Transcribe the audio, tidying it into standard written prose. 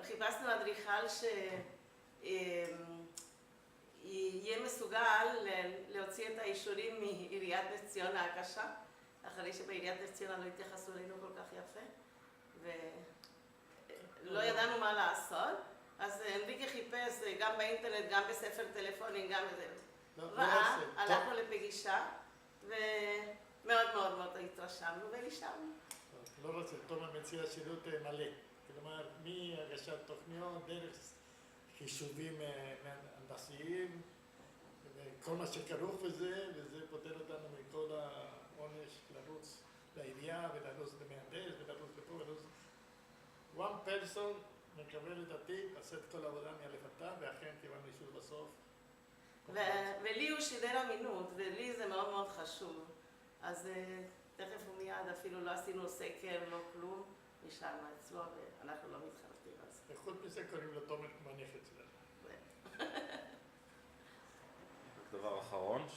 חיפשנו אדריכל שיהיה מסוגל להוציא את האישורים מעיריית נס ציונה הקשה, אחרי שבעיריית נס ציונה לא התייחסו אלינו כל כך יפה, ולא ידענו מה לעשות. אז אנריקה חיפש גם באינטרנט, גם בספר טלפונים, גם בזה. ראה, הלכנו לפגישה, ומאוד מאוד מאוד התרשמנו ונשארנו. לא רוצה, תומר מציע שירות מלא. כלומר, מהגשת תוכניות, דרך חישובים הנדסיים, וכל מה שכרוך בזה, וזה פותר אותנו מכל העונש לרוץ לעירייה ולרוץ למהנדס ולרוץ לפה ולרוץ. one person מקבל את התיק, עושה את כל העבודה מאלף ואכן קיבלנו אישור בסוף. ולי הוא שידר אמינות, ולי זה מאוד מאוד חשוב. אז תכף ומיד אפילו לא עשינו סקר, לא כלום, נשארנו אצלו ואנחנו לא מתחרטים על זה. וחוץ מזה קוראים לו תומר מניח אצלנו. דבר אחרון.